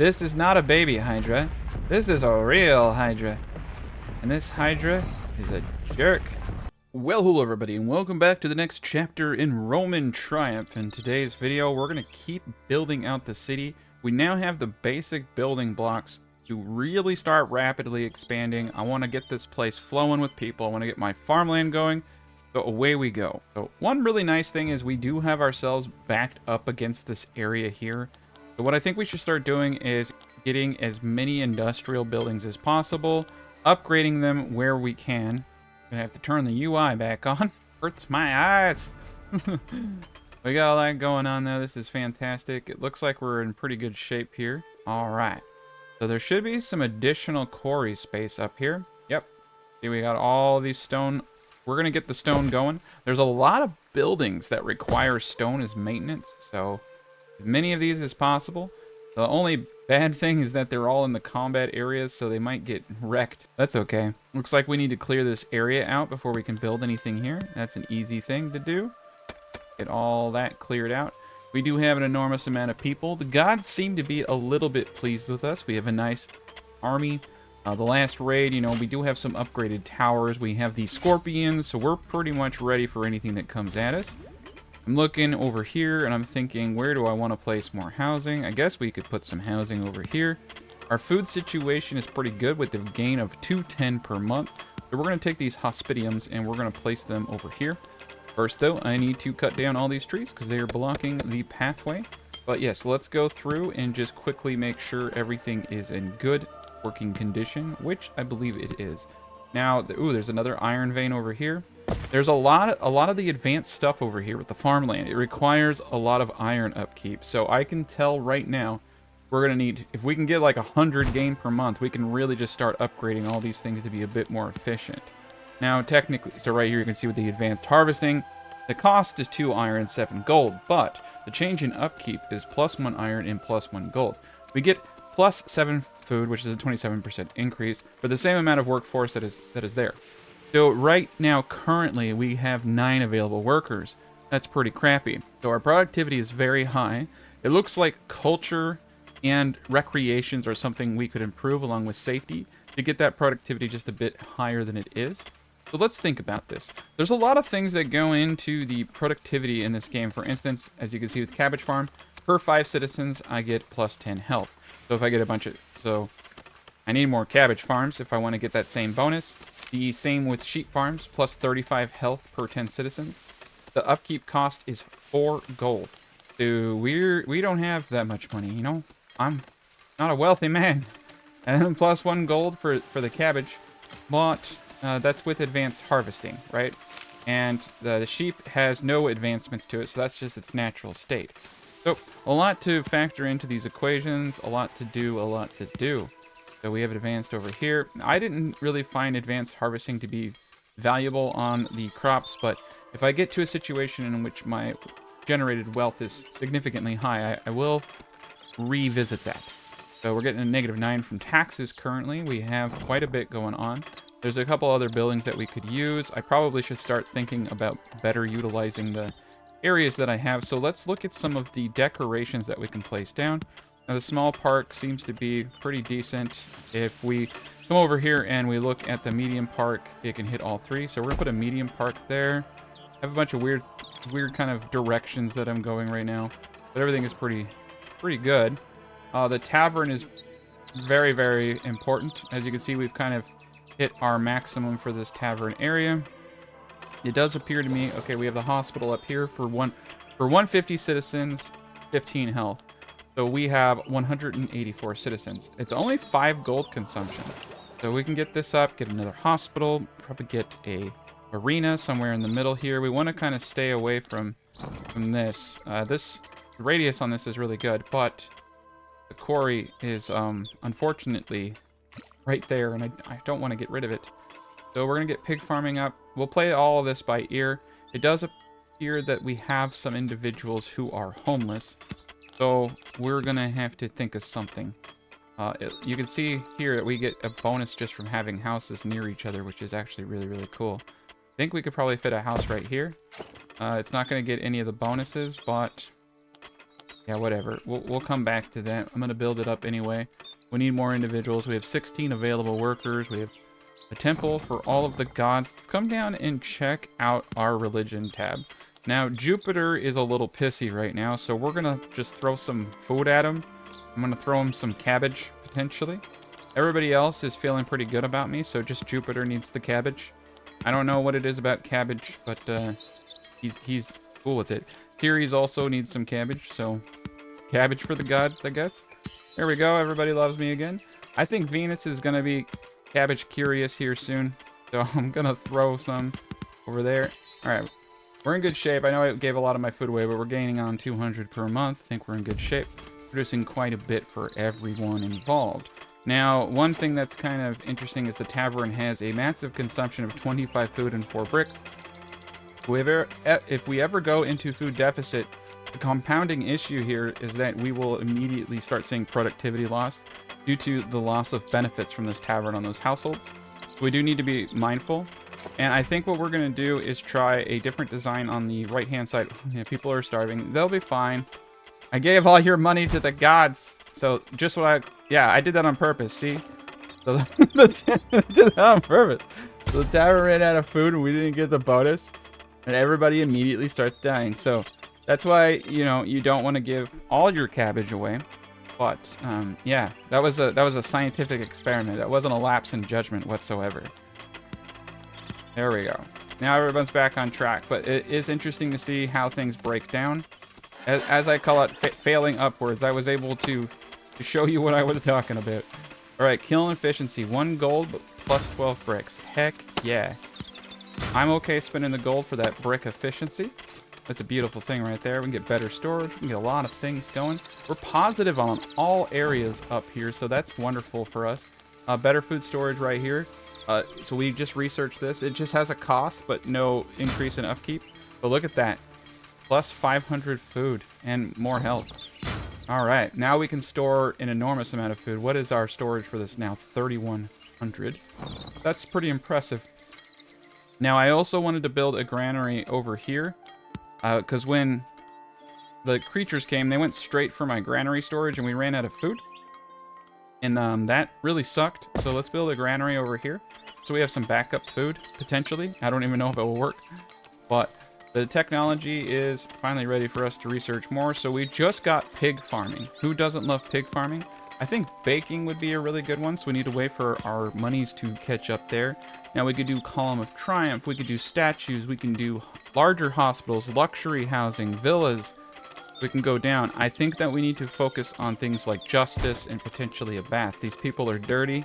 This is not a baby Hydra. This is a real Hydra. And this Hydra is a jerk. Well, hello everybody, and welcome back to the next chapter in Roman Triumph. In today's video, we're going to keep building out the city. We now have the basic building blocks to really start rapidly expanding. I want to get this place flowing with people. I want to get my farmland going. So away we go. So one really nice thing is we do have ourselves backed up against this area here. So what I think we should start doing is getting as many industrial buildings as possible, upgrading them where we can. I'm gonna have to turn the UI back on. Hurts my eyes. We got all that going on though. This is fantastic. It looks like we're in pretty good shape here. All right. So there should be some additional quarry space up here. Yep. See, we got all these stone. We're gonna get the stone going. There's a lot of buildings that require stone as maintenance, so as many of these as possible. The only bad thing is that they're all in the combat areas, so they might get wrecked. That's okay. Looks like we need to clear this area out before we can build anything here. That's an easy thing to do. Get all that cleared out. We do have an enormous amount of people. The gods seem to be a little bit pleased with us. We have a nice army. The last raid, you know, we do have some upgraded towers. We have the scorpions, so we're pretty much ready for anything that comes at us. I'm looking over here, and I'm thinking, where do I want to place more housing? I guess we could put some housing over here. Our food situation is pretty good with the gain of 210 per month. So we're going to take these hospitiums, and we're going to place them over here. First, though, I need to cut down all these trees, because they are blocking the pathway. But yes, let's go through and just quickly make sure everything is in good working condition, which I believe it is. Now, ooh, there's another iron vein over here. There's a lot of the advanced stuff over here with the farmland. It requires a lot of iron upkeep, so I can tell right now we're gonna need, if we can get like 100 gain per month, we can really just start upgrading all these things to be a bit more efficient. Now, technically, so right here you can see with the advanced harvesting, the cost is 2 iron, 7 gold, but the change in upkeep is +1 iron and +1 gold. We get +7 food, which is a 27% increase, for the same amount of workforce that is there. So right now, currently, we have 9 available workers. That's pretty crappy. So our productivity is very high. It looks like culture and recreations are something we could improve along with safety to get that productivity just a bit higher than it is. So let's think about this. There's a lot of things that go into the productivity in this game. For instance, as you can see with Cabbage Farm, per 5 citizens, I get +10 health. So if I get a bunch of... So I need more cabbage farms if I want to get that same bonus. The same with sheep farms, +35 health per 10 citizens. The upkeep cost is 4 gold. So we don't have that much money, you know? I'm not a wealthy man. And then +1 gold for the cabbage. But that's with advanced harvesting, right? And the sheep has no advancements to it, so that's just its natural state. So a lot to factor into these equations, a lot to do. So we have advanced over here. I didn't really find advanced harvesting to be valuable on the crops, but if I get to a situation in which my generated wealth is significantly high, I will revisit that. So we're getting a -9 from taxes currently. We have quite a bit going on. There's a couple other buildings that we could use. I probably should start thinking about better utilizing the areas that I have. So let's look at some of the decorations that we can place down. Now, the small park seems to be pretty decent. If we come over here and we look at the medium park, it can hit all 3. So we're gonna put a medium park there. I have a bunch of weird kind of directions that I'm going right now, but everything is pretty good. The tavern is very, very important. As you can see, we've kind of hit our maximum for this tavern area. It does appear to me, okay, we have the hospital up here for 150 citizens, 15 health. So we have 184 citizens. It's only 5 gold consumption. So we can get this up, get another hospital, probably get a arena somewhere in the middle here. We want to kind of stay away from this. The radius on this is really good, but the quarry is unfortunately right there, and I don't want to get rid of it. So we're going to get pig farming up. We'll play all of this by ear. It does appear that we have some individuals who are homeless. So we're going to have to think of something. You can see here that we get a bonus just from having houses near each other, which is actually really, really cool. I think we could probably fit a house right here. It's not going to get any of the bonuses, but Yeah, whatever. We'll come back to that. I'm gonna build it up anyway. We need more individuals. We have 16 available workers. We have a temple for all of the gods. Let's come down and check out our religion tab. Now, Jupiter is a little pissy right now, so we're gonna just throw some food at him. I'm gonna throw him some cabbage, potentially. Everybody else is feeling pretty good about me, so just Jupiter needs the cabbage. I don't know what it is about cabbage, but he's cool with it. Ceres also needs some cabbage, so cabbage for the gods, I guess. There we go. Everybody loves me again. I think Venus is going to be cabbage curious here soon, so I'm going to throw some over there. All right. We're in good shape. I know I gave a lot of my food away, but we're gaining on 200 per month. I think we're in good shape. Producing quite a bit for everyone involved. Now, one thing that's kind of interesting is the tavern has a massive consumption of 25 food and 4 brick. If we ever go into food deficit, the compounding issue here is that we will immediately start seeing productivity loss due to the loss of benefits from this tavern on those households. So we do need to be mindful. And I think what we're going to do is try a different design on the right-hand side. Yeah, people are starving. They'll be fine. I gave all your money to the gods. So just what I... Yeah, I did that on purpose, see? So I did that on purpose. So the tavern ran out of food and we didn't get the bonus. And everybody immediately starts dying. So that's why, you know, you don't want to give all your cabbage away. But, yeah, that was a scientific experiment. That wasn't a lapse in judgment whatsoever. There we go. Now everyone's back on track. But it is interesting to see how things break down. As I call it, failing upwards. I was able to show you what I was talking about. All right, kiln efficiency. 1 gold, but plus 12 bricks. Heck yeah. I'm okay spending the gold for that brick efficiency. That's a beautiful thing right there. We can get better storage. We can get a lot of things going. We're positive on all areas up here, so that's wonderful for us. Better food storage right here. So we just researched this. It just has a cost, but no increase in upkeep. But look at that. Plus 500 food and more health. All right, now we can store an enormous amount of food. What is our storage for this now? 3,100. That's pretty impressive. Now, I also wanted to build a granary over here, because when the creatures came, they went straight for my granary storage, and we ran out of food. And that really sucked, so let's build a granary over here. So we have some backup food, potentially. I don't even know if it will work, but the technology is finally ready for us to research more. So we just got pig farming. Who doesn't love pig farming? I think baking would be a really good one, so we need to wait for our monies to catch up there. Now we could do Column of Triumph, we could do statues, we can do larger hospitals, luxury housing, villas. We can go down. I think that we need to focus on things like justice and potentially a bath. These people are dirty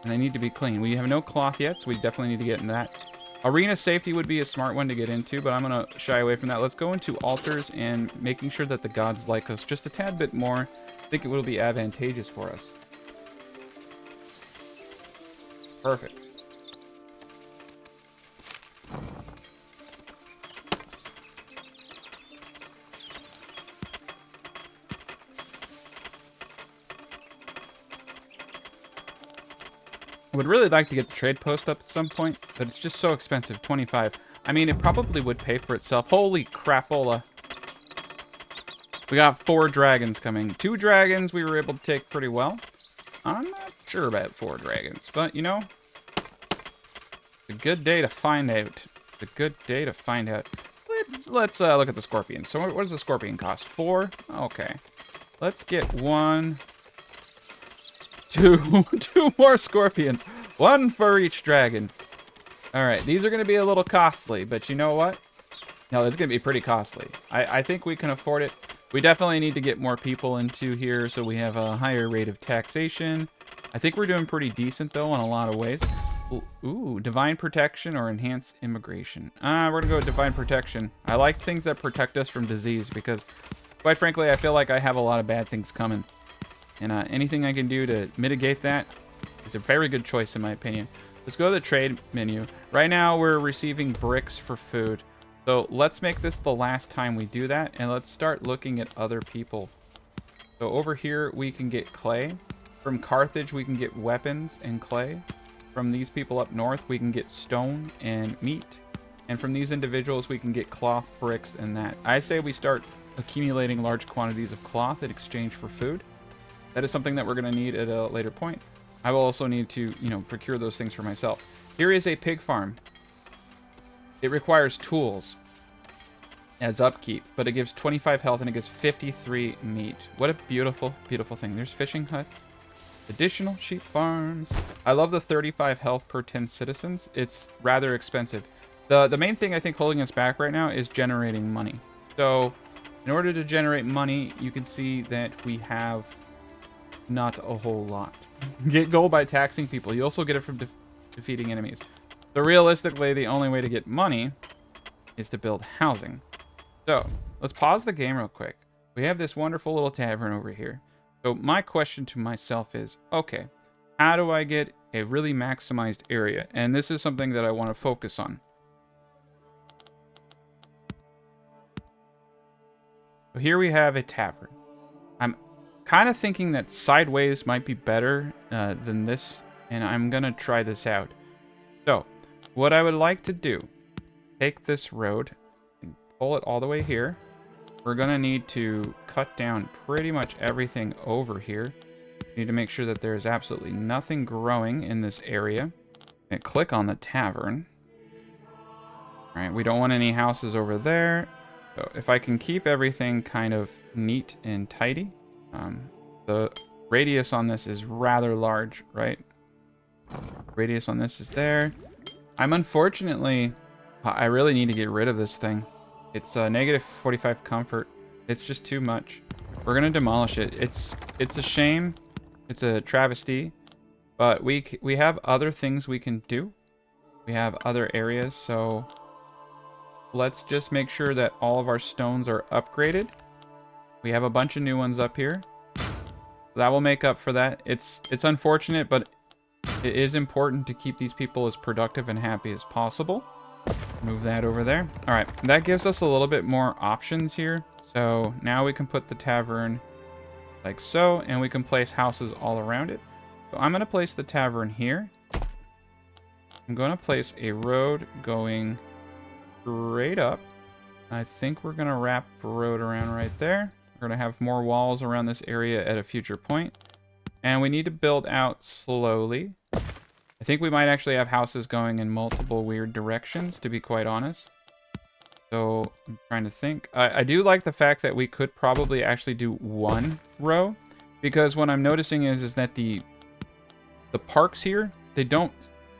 and they need to be clean. We have no cloth yet, so we definitely need to get in that. Arena safety would be a smart one to get into, but I'm going to shy away from that. Let's go into altars and making sure that the gods like us just a tad bit more. I think it will be advantageous for us. Perfect. I would really like to get the trade post up at some point, but it's just so expensive. 25. I mean, it probably would pay for itself. Holy crapola. We got 4 dragons coming. 2 dragons we were able to take pretty well. I'm not sure about 4 dragons, but you know, it's a good day to find out. It's a good day to find out. Let's look at the scorpion. So what does the scorpion cost? 4? Okay. Let's get 1... 2 more scorpions. 1 for each dragon. Alright, these are going to be a little costly, but you know what? No, it's going to be pretty costly. I think we can afford it. We definitely need to get more people into here so we have a higher rate of taxation. I think we're doing pretty decent, though, in a lot of ways. Ooh, divine protection or enhance immigration. We're going to go with divine protection. I like things that protect us from disease because, quite frankly, I feel like I have a lot of bad things coming. And anything I can do to mitigate that is a very good choice, in my opinion. Let's go to the trade menu. Right now, we're receiving bricks for food. So let's make this the last time we do that, and let's start looking at other people. So over here, we can get clay. From Carthage, we can get weapons and clay. From these people up north, we can get stone and meat. And from these individuals, we can get cloth, bricks, and that. I say we start accumulating large quantities of cloth in exchange for food. That is something that we're going to need at a later point. I will also need to, you know, procure those things for myself. Here is a pig farm. It requires tools as upkeep, but it gives 25 health and it gives 53 meat. What a beautiful, beautiful thing. There's fishing huts. Additional sheep farms. I love the 35 health per 10 citizens. It's rather expensive. The main thing I think holding us back right now is generating money. So in order to generate money, you can see that we have not a whole lot. Get gold by taxing people. You also get it from defeating enemies. So realistically, the only way to get money is to build housing. So let's pause the game real quick. We have this wonderful little tavern over here. So my question to myself is, okay, how do I get a really maximized area? And this is something that I want to focus on. So here we have a tavern. I'm kind of thinking that sideways might be better than this, and I'm going to try this out. So what I would like to do, take this road and pull it all the way here. We're going to need to cut down pretty much everything over here. We need to make sure that there's absolutely nothing growing in this area. And click on the tavern. All right, we don't want any houses over there. So if I can keep everything kind of neat and tidy. The radius on this is rather large, right? Radius on this is there. I really need to get rid of this thing. It's negative 45 comfort. It's just too much. We're gonna demolish it. It's a shame. It's a travesty. But we have other things we can do. We have other areas, so let's just make sure that all of our stones are upgraded. We have a bunch of new ones up here. That will make up for that. It's unfortunate, but it is important to keep these people as productive and happy as possible. Move that over there. All right, that gives us a little bit more options here. So now we can put the tavern like so, and we can place houses all around it. So I'm going to place the tavern here. I'm going to place a road going straight up. I think we're going to wrap the road around right there. We're going to have more walls around this area at a future point. And we need to build out slowly. I think we might actually have houses going in multiple weird directions, to be quite honest. So I'm trying to think. I do like the fact that we could probably actually do one row, because what I'm noticing is that the parks here, they don't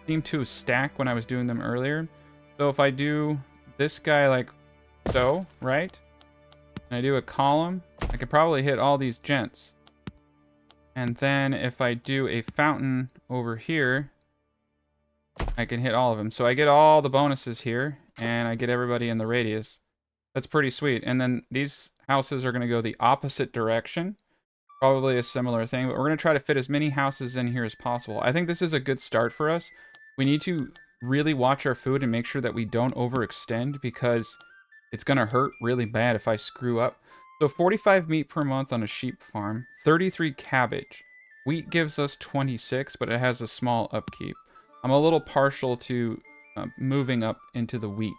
seem to stack when I was doing them earlier. So if I do this guy like so, right? And I do a column, I could probably hit all these gents. And then if I do a fountain over here, I can hit all of them. So I get all the bonuses here, and I get everybody in the radius. That's pretty sweet. And then these houses are going to go the opposite direction. Probably a similar thing, but we're going to try to fit as many houses in here as possible. I think this is a good start for us. We need to really watch our food and make sure that we don't overextend, because it's going to hurt really bad if I screw up. So 45 meat per month on a sheep farm, 33 cabbage. Wheat gives us 26, but it has a small upkeep. I'm a little partial to moving up into the wheat.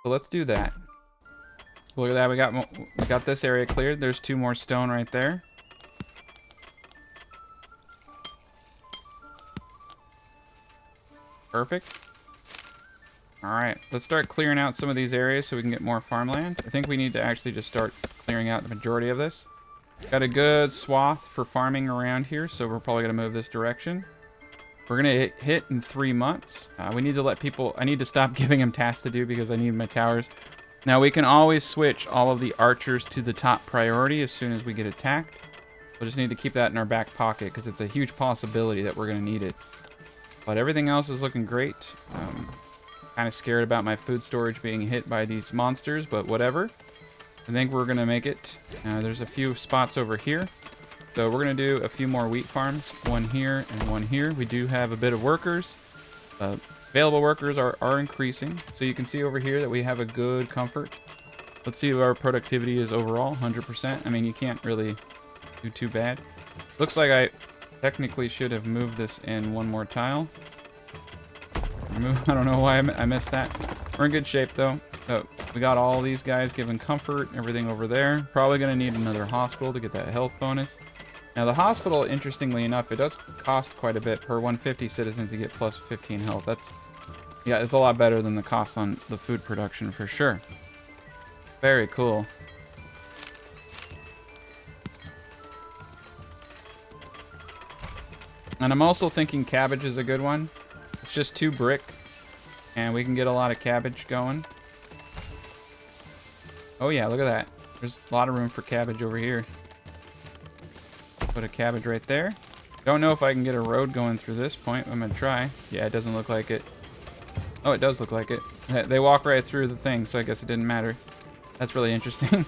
So let's do that. Look at that, we got this area cleared. There's 2 more stone right there. Perfect. Alright, let's start clearing out some of these areas so we can get more farmland. I think we need to actually just start clearing out the majority of this. Got a good swath for farming around here, so we're probably going to move this direction. We're going to hit in 3 months. We need to let people... I need to stop giving them tasks to do because I need my towers. Now, we can always switch all of the archers to the top priority as soon as we get attacked. We'll just need to keep that in our back pocket because it's a huge possibility that we're going to need it. But everything else is looking great. Kind of scared about my food storage being hit by these monsters, but whatever. I think we're going to make it. There's a few spots over here. So we're going to do a few more wheat farms. One here and one here. We do have a bit of workers. Available workers are increasing. So you can see over here that we have a good comfort. Let's see what our productivity is overall. 100%. I mean, you can't really do too bad. Looks like I technically should have moved this in one more tile. I don't know why I missed that. We're in good shape, though. So We got all these guys giving comfort, everything over there. Probably going to need another hospital to get that health bonus. Now the hospital, interestingly enough, it does cost quite a bit per 150 citizens to get plus 15 health. Yeah, it's a lot better than the cost on the food production for sure. Very cool. And I'm also thinking cabbage is a good one. It's just 2 brick, and we can get a lot of cabbage going. Oh yeah, look at that. There's a lot of room for cabbage over here. Put a cabbage right there. Don't know if I can get a road going through this point. I'm gonna try. Yeah, it doesn't look like it. Oh, it does look like it. They walk right through the thing, so I guess it didn't matter. That's really interesting.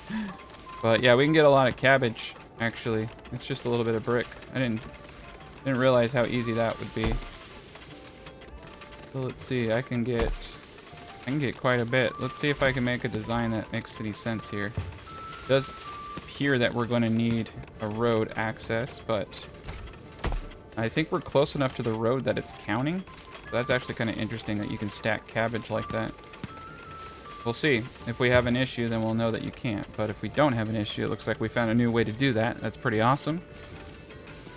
But yeah, we can get a lot of cabbage, actually. It's just a little bit of brick. I didn't realize how easy that would be. So let's see, I can get quite a bit. Let's see if I can make a design that makes any sense here. It does appear that we're going to need a road access, but I think we're close enough to the road that it's counting. So that's actually kind of interesting that you can stack cabbage like that. We'll see. If we have an issue, then we'll know that you can't. But if we don't have an issue, it looks like we found a new way to do that. That's pretty awesome.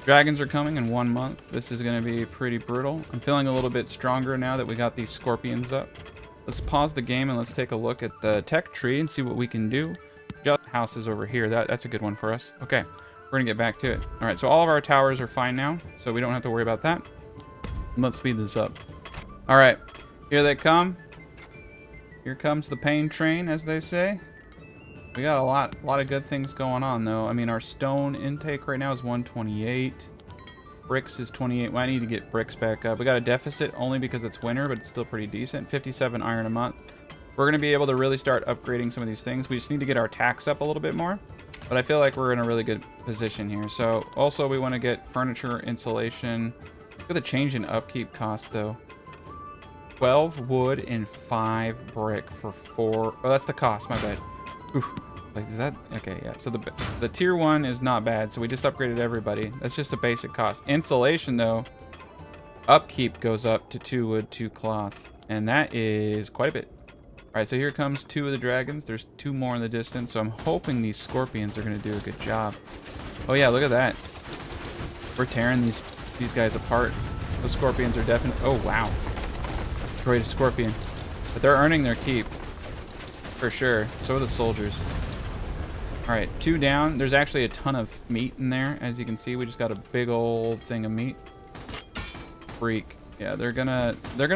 Dragons are coming in 1 month. This is going to be pretty brutal. I'm feeling a little bit stronger now that we got these scorpions up. Let's pause the game and let's take a look at the tech tree and see what we can do. Just houses over here. That's a good one for us. Okay, we're going to get back to it. All right, so all of our towers are fine now, so we don't have to worry about that. Let's speed this up. All right, here they come. Here comes the pain train, as they say. We got a lot of good things going on, though. I mean, our stone intake right now is 128. Bricks is 28. Well, I need to get bricks back up. We got a deficit only because it's winter, but it's still pretty decent. 57 iron a month. We're going to be able to really start upgrading some of these things. We just need to get our tax up a little bit more. But I feel like we're in a really good position here. So, also, we want to get furniture, insulation. Look at the change in upkeep cost, though. 12 wood and 5 brick for 4. Oh, that's the cost. My bad. Oof. Like, is that okay? Yeah, so the tier 1 is not bad, so we just upgraded everybody. That's just a basic cost. Insulation, though, upkeep goes up to 2 wood, 2 cloth, and that is quite a bit. All right, so here comes 2 of the dragons. There's 2 more in the distance, so I'm hoping these scorpions are going to do a good job. Oh yeah, look at that. We're tearing these guys apart. The scorpions are definitely. Oh wow, destroyed a scorpion, but they're earning their keep for sure. So are the soldiers. All right, 2 down. There's actually a ton of meat in there. As you can see, we just got a big old thing of meat. Freak. Yeah, they're gonna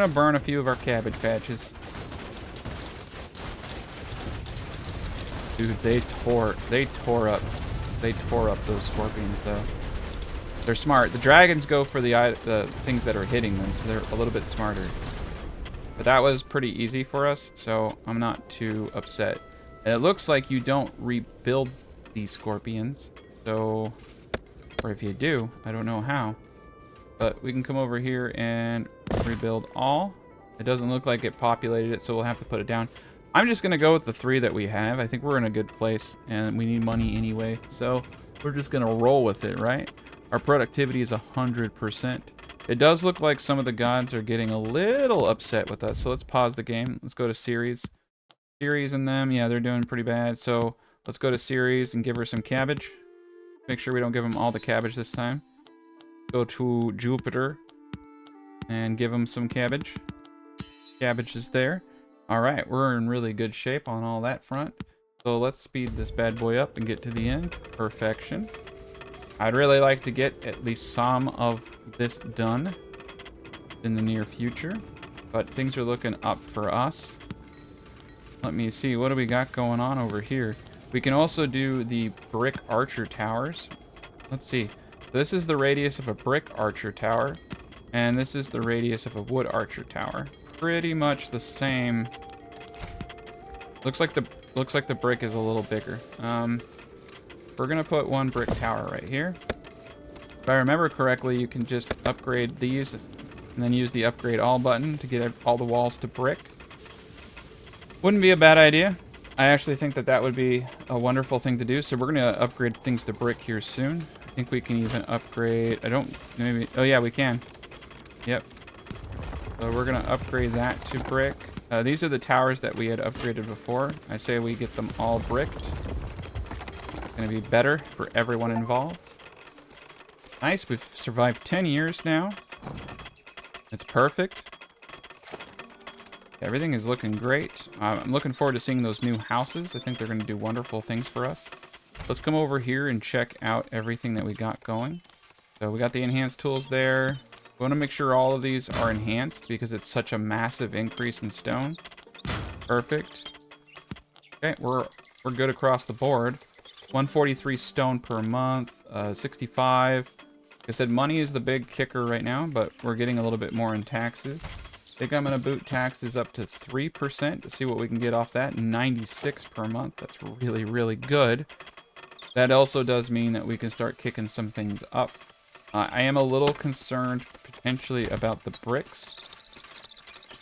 burn a few of our cabbage patches. Dude, they tore up those scorpions, though. They're smart. The dragons go for the things that are hitting them, so they're a little bit smarter. But that was pretty easy for us, so I'm not too upset. And it looks like you don't rebuild these scorpions. So, or if you do, I don't know how. But we can come over here and rebuild all. It doesn't look like it populated it, so we'll have to put it down. I'm just going to go with the 3 that we have. I think we're in a good place, and we need money anyway. So, we're just going to roll with it, right? Our productivity is 100%. It does look like some of the gods are getting a little upset with us. So, let's pause the game. Let's go to Ceres. Ceres and them, yeah, they're doing pretty bad. So let's go to Ceres and give her some cabbage. Make sure we don't give them all the cabbage this time. Go to Jupiter and give them some cabbage. Cabbage is there. All right, we're in really good shape on all that front. So let's speed this bad boy up and get to the end. Perfection. I'd really like to get at least some of this done in the near future, but things are looking up for us. Let me see, what do we got going on over here? We can also do the brick archer towers. Let's see. This is the radius of a brick archer tower, and this is the radius of a wood archer tower. Pretty much the same. Looks like the brick is a little bigger. We're gonna put 1 brick tower right here. If I remember correctly, you can just upgrade these and then use the upgrade all button to get all the walls to brick. Wouldn't be a bad idea. I actually think that would be a wonderful thing to do. So we're going to upgrade things to brick here soon. I think we can even upgrade. Oh yeah, we can. Yep. So we're going to upgrade that to brick. These are the towers that we had upgraded before. I say we get them all bricked. It's going to be better for everyone involved. Nice, we've survived 10 years now. It's perfect. Everything is looking great. I'm looking forward to seeing those new houses. I think they're going to do wonderful things for us. Let's come over here and check out everything that we got going. So we got the enhanced tools there. We want to make sure all of these are enhanced because it's such a massive increase in stone. Perfect. Okay, we're good across the board. 143 stone per month, 65. Like I said, money is the big kicker right now, but we're getting a little bit more in taxes. I think I'm going to boot taxes up to 3% to see what we can get off that. 96 per month. That's really, really good. That also does mean that we can start kicking some things up. I am a little concerned potentially about the bricks.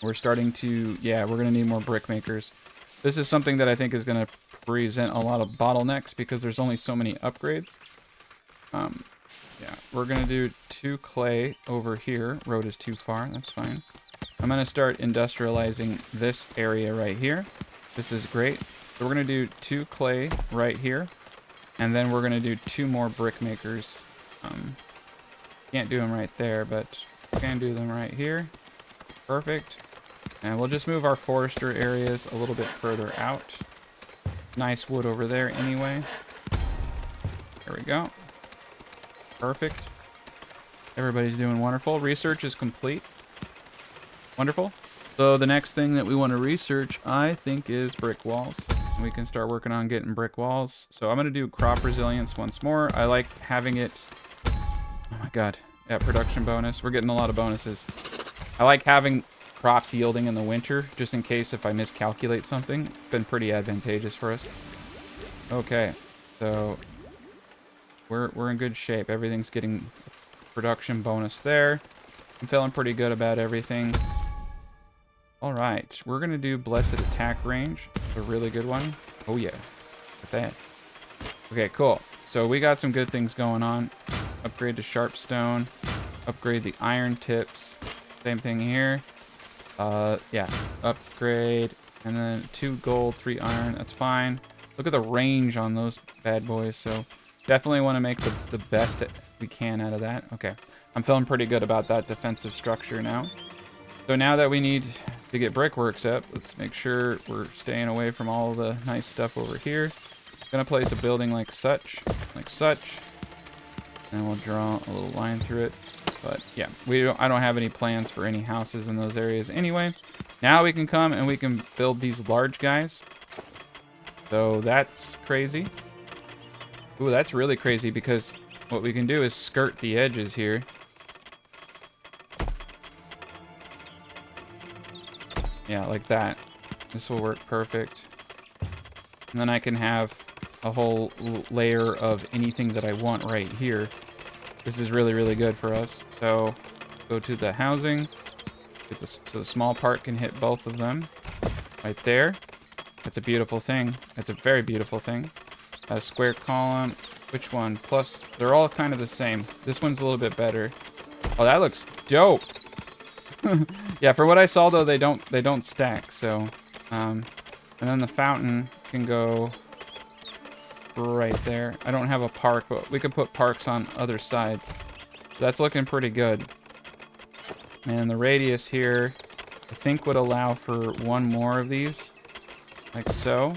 We're starting to, yeah, we're going to need more brick makers. This is something that I think is going to present a lot of bottlenecks because there's only so many upgrades. Yeah, we're going to do 2 clay over here. Road is too far, that's fine. I'm going to start industrializing this area right here. This is great. So we're going to do 2 clay right here. And then we're going to do 2 more brick makers. Can't do them right there, but can do them right here. Perfect. And we'll just move our forester areas a little bit further out. Nice wood over there anyway. There we go. Perfect. Everybody's doing wonderful. Research is complete. Wonderful. So the next thing that we want to research, I think, is brick walls. And we can start working on getting brick walls. So I'm going to do crop resilience once more. I like having it... Oh my god. Yeah, production bonus. We're getting a lot of bonuses. I like having crops yielding in the winter, just in case if I miscalculate something. It's been pretty advantageous for us. Okay. So we're in good shape. Everything's getting production bonus there. I'm feeling pretty good about everything. Alright, we're going to do Blessed Attack Range. It's a really good one. Oh yeah. Look at that. Okay, cool. So we got some good things going on. Upgrade to Sharp Stone. Upgrade the Iron Tips. Same thing here. Yeah. Upgrade. And then 2 gold, 3 iron. That's fine. Look at the range on those bad boys. So definitely want to make the best that we can out of that. Okay. I'm feeling pretty good about that defensive structure now. So now that we need to get brickworks up, let's make sure we're staying away from all the nice stuff over here. Gonna place a building like such. And we'll draw a little line through it. But yeah, I don't have any plans for any houses in those areas anyway. Now we can come and we can build these large guys. So that's crazy. Ooh, that's really crazy because what we can do is skirt the edges here. Yeah, like that. This will work perfect. And then I can have a whole layer of anything that I want right here. This is really, really good for us. So go to the housing. So the small part can hit both of them. Right there. That's a beautiful thing. That's a very beautiful thing. A square column. Which one? Plus, they're all kind of the same. This one's a little bit better. Oh, that looks dope. Yeah, for what I saw though, they don't stack. So, and then the fountain can go right there. I don't have a park, but we could put parks on other sides. So that's looking pretty good. And the radius here, I think, would allow for 1 more of these, like so.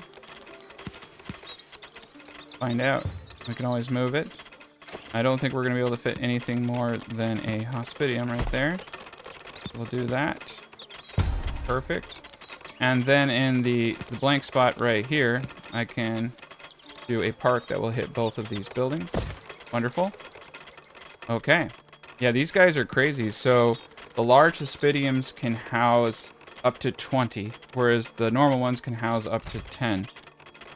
Find out. We can always move it. I don't think we're going to be able to fit anything more than a hospitium right there. We'll do that. Perfect. And then in the blank spot right here, I can do a park that will hit both of these buildings. Wonderful. Okay. Yeah, these guys are crazy. So the large hospitiums can house up to 20, whereas the normal ones can house up to 10.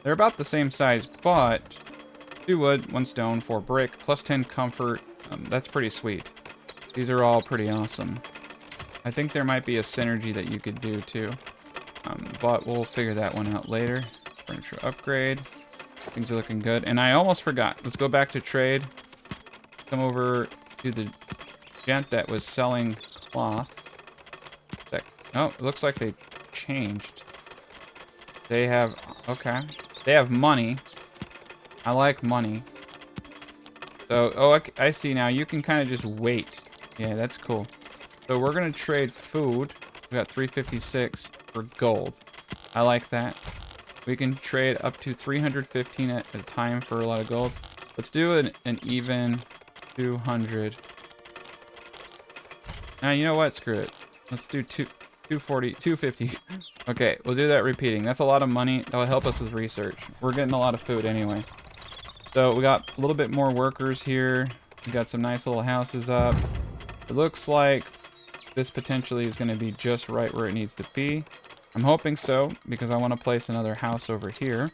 They're about the same size, but 2 wood, 1 stone, 4 brick, plus 10 comfort. That's pretty sweet. These are all pretty awesome. I think there might be a synergy that you could do too. But we'll figure that one out later. Furniture upgrade. Things are looking good. And I almost forgot. Let's go back to trade. Come over to the gent that was selling cloth. Oh, it looks like they changed. They have, okay. They have money. I like money. So, oh, I see now. You can kind of just wait. Yeah, that's cool. So we're going to trade food. We got 356 for gold. I like that. We can trade up to 315 at a time for a lot of gold. Let's do an even 200. Now, you know what? Screw it. Let's do 240, 250. Okay, we'll do that repeating. That's a lot of money. That will help us with research. We're getting a lot of food anyway. So we got a little bit more workers here. We got some nice little houses up. It looks like this potentially is going to be just right where it needs to be. I'm hoping so, because I want to place another house over here.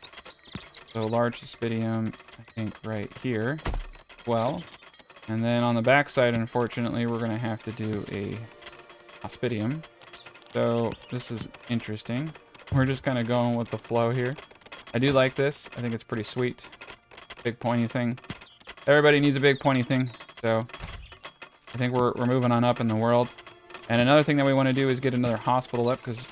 So large Suspidium, I think right here. Well, and then on the back side, unfortunately, we're going to have to do a Hospidium. So this is interesting. We're just kind of going with the flow here. I do like this. I think it's pretty sweet. Big pointy thing. Everybody needs a big pointy thing. So I think we're moving on up in the world. And another thing that we want to do is get another hospital up, because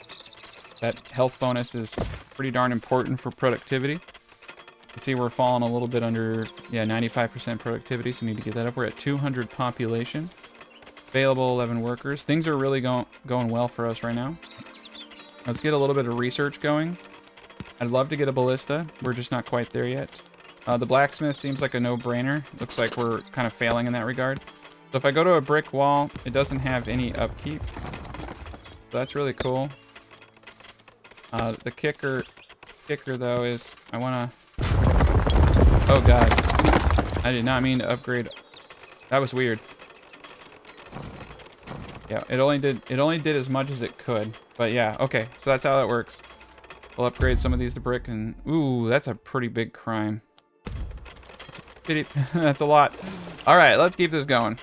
that health bonus is pretty darn important for productivity. You see we're falling a little bit under, yeah, 95% productivity, so we need to get that up. We're at 200 population. Available 11 workers. Things are really going well for us right now. Let's get a little bit of research going. I'd love to get a ballista. We're just not quite there yet. The blacksmith seems like a no-brainer. Looks like we're kind of failing in that regard. So if I go to a brick wall, it doesn't have any upkeep. So that's really cool. The kicker though is I want to... Oh god. I did not mean to upgrade. That was weird. Yeah, it only did as much as it could. But yeah, okay. So that's how that works. We'll upgrade some of these to brick and... Ooh, that's a pretty big crime. That's a lot. Alright, let's keep this going.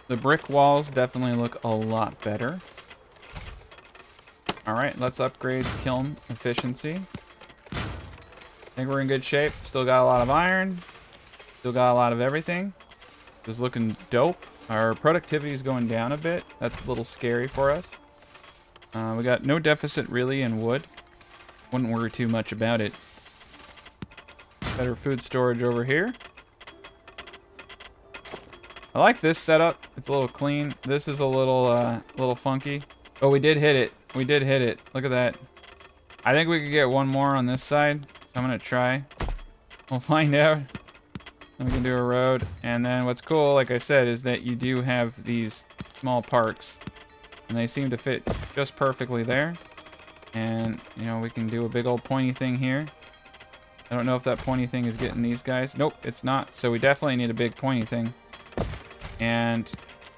The brick walls definitely look a lot better. Alright, let's upgrade kiln efficiency. I think we're in good shape. Still got a lot of iron. Still got a lot of everything. Just looking dope. Our productivity is going down a bit. That's a little scary for us. We got no deficit really in wood. Wouldn't worry too much about it. Better food storage over here. I like this setup. It's a little clean. This is a little funky. Oh, we did hit it. We did hit it. Look at that. I think we could get one more on this side. So I'm going to try. We'll find out. And we can do a road. And then what's cool, like I said, is that you do have these small parks. And they seem to fit just perfectly there. And, you know, we can do a big old pointy thing here. I don't know if that pointy thing is getting these guys. Nope, it's not. So we definitely need a big pointy thing. And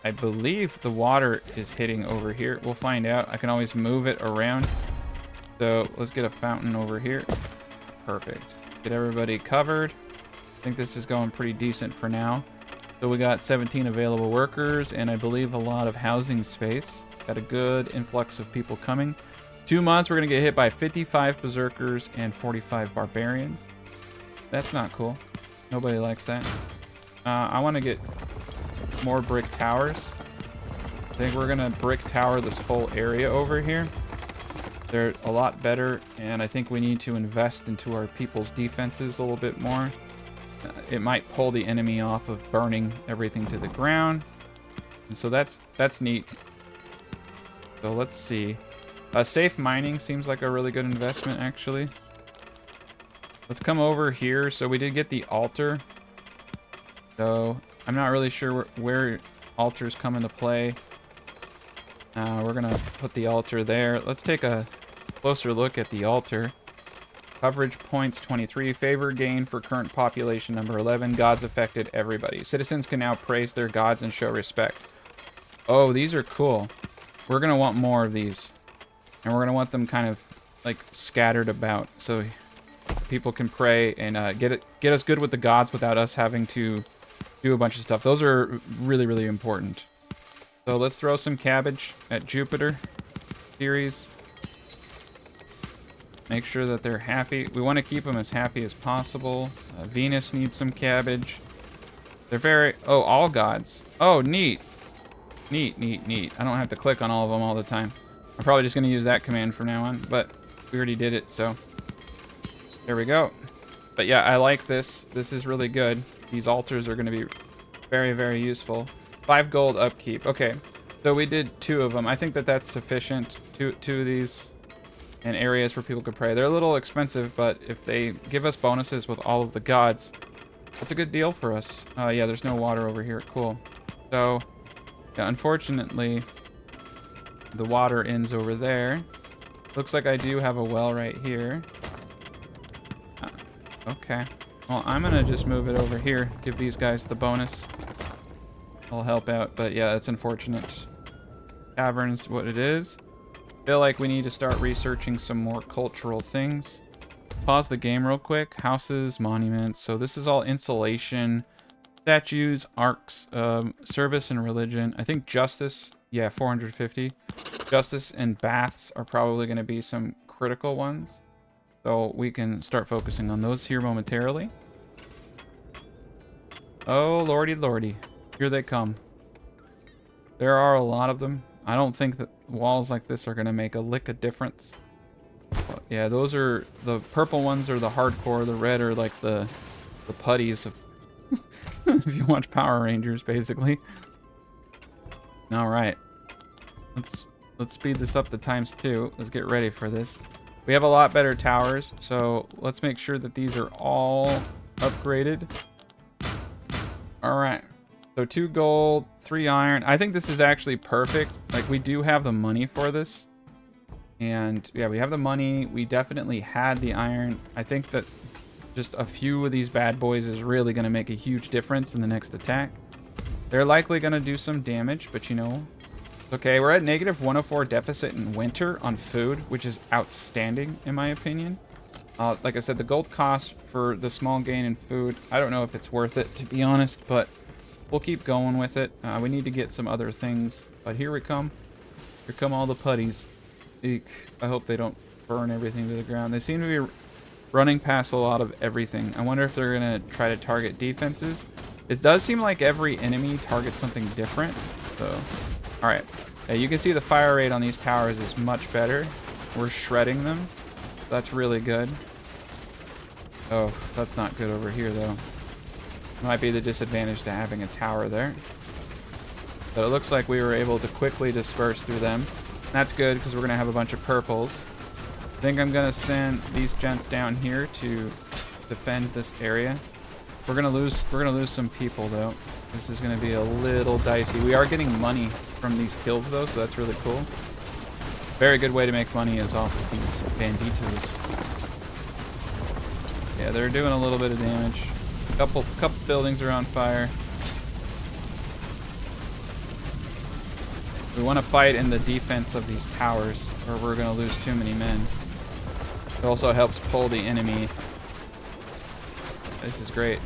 I believe the water is hitting over here. We'll find out. I can always move it around. So let's get a fountain over here. Perfect. Get everybody covered. I think this is going pretty decent for now. So we got 17 available workers and I believe a lot of housing space. Got a good influx of people coming. 2 months, we're going to get hit by 55 berserkers and 45 barbarians. That's not cool. Nobody likes that. I want to get more brick towers. I think we're going to brick tower this whole area over here. They're a lot better, and I think we need to invest into our people's defenses a little bit more. It might pull the enemy off of burning everything to the ground. And so that's neat. So let's see. Safe mining seems like a really good investment, actually. Let's come over here. So we did get the altar. So I'm not really sure where altars come into play. We're going to put the altar there. Let's take a closer look at the altar. Coverage points 23. Favor gained for current population number 11. Gods affected everybody. Citizens can now praise their gods and show respect. Oh, these are cool. We're going to want more of these. And we're going to want them kind of like scattered about. So people can pray and get us good with the gods without us having to do a bunch of stuff. Those are really, really important. So let's throw some cabbage at Jupiter series. Make sure that they're happy. We want to keep them as happy as possible. Venus needs some cabbage. They're very... Oh, all gods. Oh, neat. Neat, neat, neat. I don't have to click on all of them all the time. I'm probably just going to use that command from now on, but we already did it, so there we go. But yeah, I like this. This is really good. These altars are going to be very, very useful. 5 gold upkeep. Okay, so we did 2 of them. I think that that's sufficient. Two of these and areas where people could pray. They're a little expensive, but if they give us bonuses with all of the gods, that's a good deal for us. Yeah, there's no water over here. Cool. So, yeah, unfortunately, the water ends over there. Looks like I do have a well right here. Okay. Well, I'm gonna just move it over here. Give these guys the bonus. I'll help out, but yeah, it's unfortunate. Tavern's what it is. Feel like we need to start researching some more cultural things. Pause the game real quick. Houses, monuments. So this is all insulation, statues, arcs, service and religion. I think justice, yeah, 450. Justice and baths are probably going to be some critical ones. So we can start focusing on those here momentarily. Oh, lordy, lordy. Here they come. There are a lot of them. I don't think that walls like this are going to make a lick of difference. But yeah, those are the purple ones are the hardcore. The red are like the putties of if you watch Power Rangers, basically. All right. Let's speed this up to ×2. Let's get ready for this. We have a lot better towers, so let's make sure that these are all upgraded. All right. So 2 gold, 3 iron. I think this is actually perfect. Like, we do have the money for this. And yeah, we have the money. We definitely had the iron. I think that just a few of these bad boys is really going to make a huge difference in the next attack. They're likely going to do some damage, but you know. Okay, we're at negative 104 deficit in winter on food, which is outstanding in my opinion. Like I said, the gold cost for the small gain in food, I don't know if it's worth it, to be honest, but we'll keep going with it. We need to get some other things, but here we come. Here come all the putties. Eek. I hope they don't burn everything to the ground. They seem to be running past a lot of everything. I wonder if they're going to try to target defenses. It does seem like every enemy targets something different. So, alright. You can see the fire rate on these towers is much better. We're shredding them. That's really good. Oh, that's not good over here, though. Might be the disadvantage to having a tower there. But it looks like we were able to quickly disperse through them. That's good, because we're going to have a bunch of purples. I think I'm going to send these gents down here to defend this area. We're gonna lose some people though. This is gonna be a little dicey. We are getting money from these kills though, so that's really cool. Very good way to make money is off of these banditos. Yeah, they're doing a little bit of damage. Couple buildings are on fire. We want to fight in the defense of these towers, or we're gonna lose too many men. It also helps pull the enemy. This is great.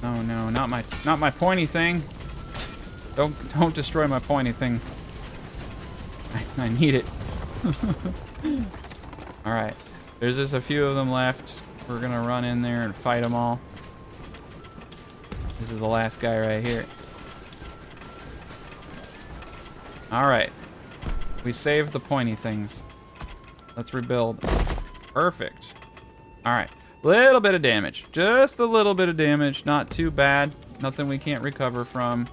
Oh no, not my pointy thing. Don't destroy my pointy thing. I need it. All right, there's just a few of them left. We're gonna run in there and fight them all. This is the last guy right here. All right, we saved the pointy things. Let's rebuild. Perfect. All right. Little bit of damage. Just a little bit of damage. Not too bad. Nothing we can't recover from.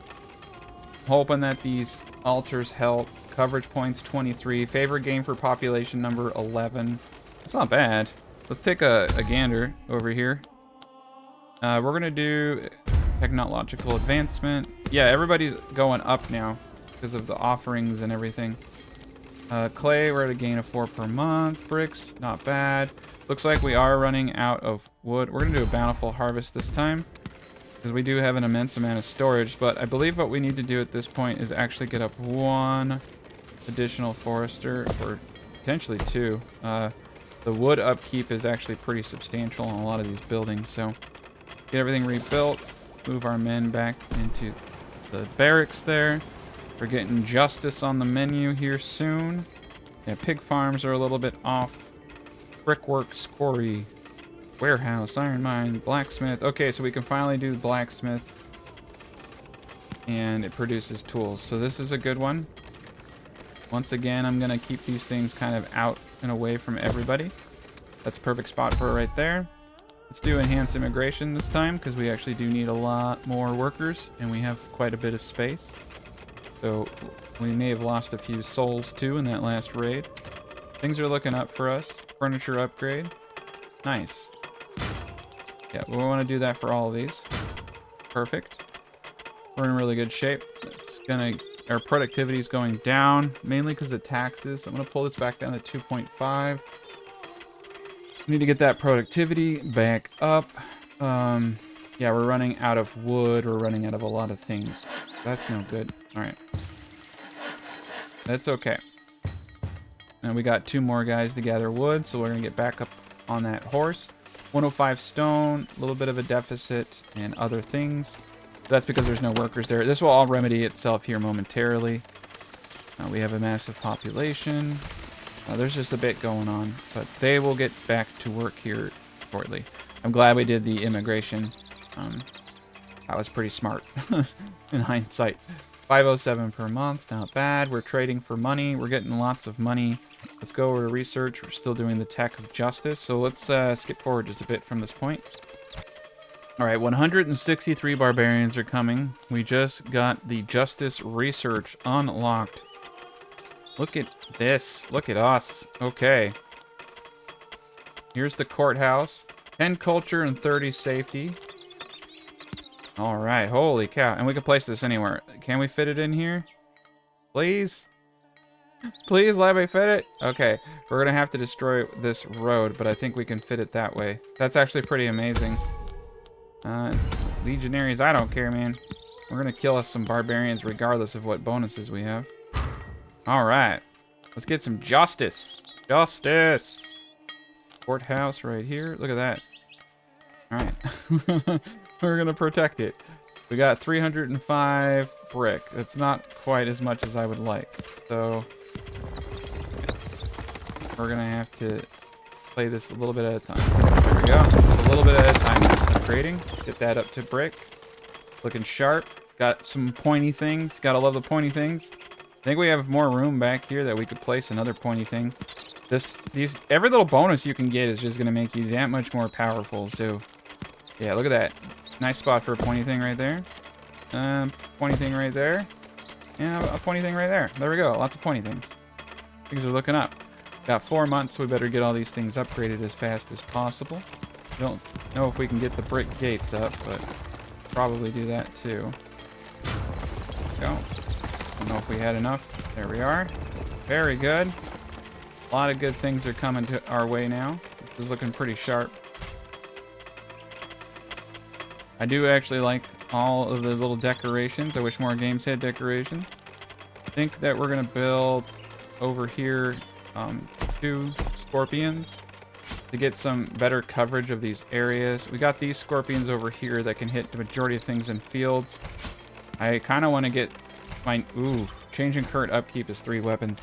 Hoping that these altars help. Coverage points 23. Favorite game for population number 11. That's not bad. Let's take a gander over here. We're going to do technological advancement. Yeah, everybody's going up now because of the offerings and everything. Clay, we're at a gain of 4 per month. Bricks, not bad. Looks like we are running out of wood. We're going to do a bountiful harvest this time because we do have an immense amount of storage, but I believe what we need to do at this point is actually get up 1 additional forester, or potentially 2. The wood upkeep is actually pretty substantial on a lot of these buildings, so get everything rebuilt, move our men back into the barracks there. We're getting justice on the menu here soon. Yeah, pig farms are a little bit off. Brickworks, quarry, warehouse, iron mine, blacksmith. Okay, so we can finally do blacksmith. And it produces tools. So this is a good one. Once again, I'm going to keep these things kind of out and away from everybody. That's a perfect spot for it right there. Let's do enhanced immigration this time, because we actually do need a lot more workers, and we have quite a bit of space. So we may have lost a few souls too in that last raid. Things are looking up for us. Furniture upgrade. Nice. Yeah, we want to do that for all of these. Perfect. We're in really good shape. It's gonna, our productivity is going down, mainly because of taxes. I'm gonna pull this back down to 2.5. We need to get that productivity back up. Yeah, we're running out of wood. We're running out of a lot of things. That's no good. All right. That's okay. And we got 2 more guys to gather wood, so we're gonna get back up on that horse. 105 stone, a little bit of a deficit, and other things. That's because there's no workers there. This will all remedy itself here momentarily. We have a massive population. There's just a bit going on, but they will get back to work here shortly. I'm glad we did the immigration. That was pretty smart in hindsight. 507 per month, not bad. We're trading for money. We're getting lots of money. Let's go over to research. We're still doing the tech of justice. So let's skip forward just a bit from this point. All right, 163 barbarians are coming. We just got the justice research unlocked. Look at this. Look at us. Okay. Here's the courthouse. 10 culture and 30 safety. All right. Holy cow. And we can place this anywhere. Can we fit it in here? Please? Please let me fit it. Okay. We're going to have to destroy this road, but I think we can fit it that way. That's actually pretty amazing. Legionaries, I don't care, man. We're going to kill us some barbarians regardless of what bonuses we have. All right. Let's get some justice. Justice. Courthouse right here. Look at that. All right. We're going to protect it. We got 305 brick. That's not quite as much as I would like. So we're going to have to play this a little bit at a time. There we go. Just a little bit at a time. Upgrading. Get that up to brick. Looking sharp. Got some pointy things. Gotta love the pointy things. I think we have more room back here that we could place another pointy thing. Every little bonus you can get is just gonna make you that much more powerful. So, yeah, look at that. Nice spot for a pointy thing right there. Pointy thing right there. And a pointy thing right there. There we go. Lots of pointy things. Things are looking up. Got 4 months, so we better get all these things upgraded as fast as possible. Don't know if we can get the brick gates up, but probably do that too. Go. Don't know if we had enough. There we are. Very good. A lot of good things are coming to our way now. This is looking pretty sharp. I do actually like all of the little decorations. I wish more games had decorations. I think that we're going to build over here 2 scorpions to get some better coverage of these areas. We got these scorpions over here that can hit the majority of things in fields. I kind of want to get my... Ooh, changing current upkeep is 3 weapons.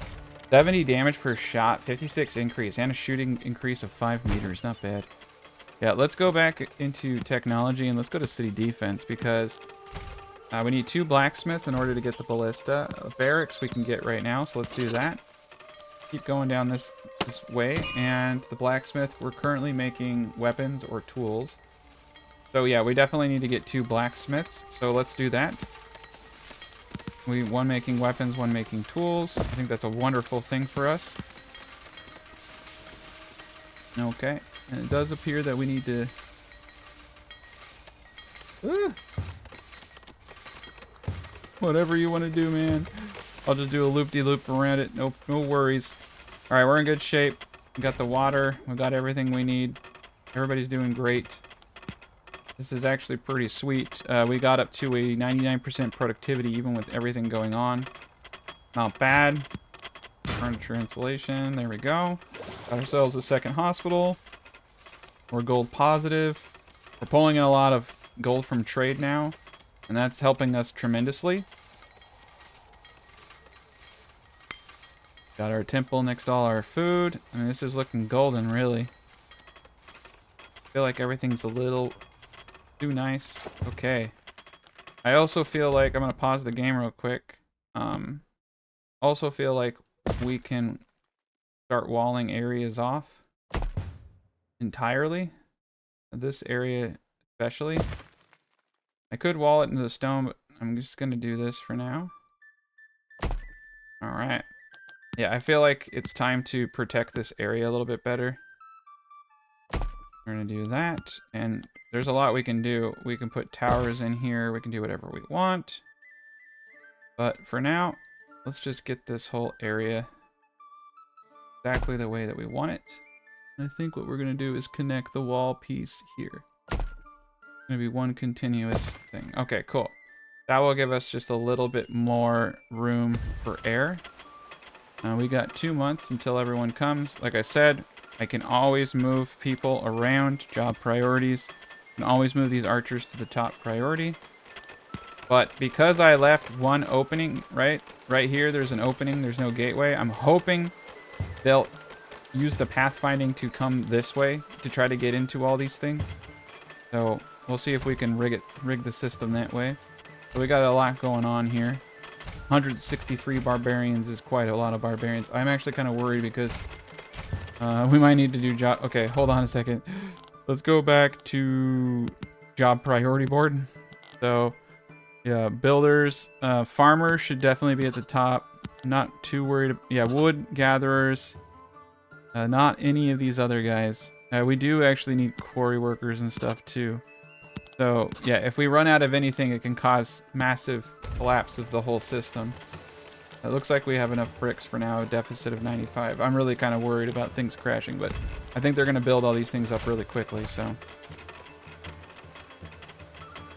70 damage per shot, 56 increase, and a shooting increase of 5 meters. Not bad. Yeah, let's go back into technology and let's go to city defense because we need 2 blacksmiths in order to get the ballista. Barracks we can get right now, so let's do that. Keep going down this way, and the blacksmith, we're currently making weapons or tools. So yeah, we definitely need to get 2 blacksmiths, so let's do that. One making weapons, one making tools. I think that's a wonderful thing for us. Okay, and it does appear that we need to... Whatever you want to do, man. I'll just do a loop-de-loop around it. No worries. All right, we're in good shape. We got the water. We got everything we need. Everybody's doing great. This is actually pretty sweet. We got up to a 99% productivity even with everything going on. Not bad. Furniture insulation. There we go. Got ourselves a second hospital. We're gold positive. We're pulling in a lot of gold from trade now, and that's helping us tremendously. Got our temple next to all our food. I mean, this is looking golden, really. I feel like everything's a little too nice. Okay. I also feel like... I'm going to pause the game real quick. Also feel like we can start walling areas off entirely. This area especially. I could wall it into the stone, but I'm just going to do this for now. Alright. Yeah, I feel like it's time to protect this area a little bit better. We're going to do that. And there's a lot we can do. We can put towers in here. We can do whatever we want. But for now, let's just get this whole area exactly the way that we want it. I think what we're going to do is connect the wall piece here. It's going to be one continuous thing. Okay, cool. That will give us just a little bit more room for air. We got 2 months until everyone comes. Like I said, I can always move people around, job priorities. I can always move these archers to the top priority. But because I left one opening, right here, there's an opening, there's no gateway. I'm hoping they'll use the pathfinding to come this way to try to get into all these things. So we'll see if we can rig the system that way. So we got a lot going on here. 163 barbarians is quite a lot of barbarians. I'm actually kind of worried because we might need to do job. Okay, hold on a second. Let's go back to job priority board. So yeah, builders, farmers should definitely be at the top. Not too worried. Yeah, wood gatherers. Not any of these other guys. We do actually need quarry workers and stuff too. So yeah, if we run out of anything, it can cause massive collapse of the whole system. It looks like we have enough bricks for now, a deficit of 95. I'm really kind of worried about things crashing, but I think they're going to build all these things up really quickly, so.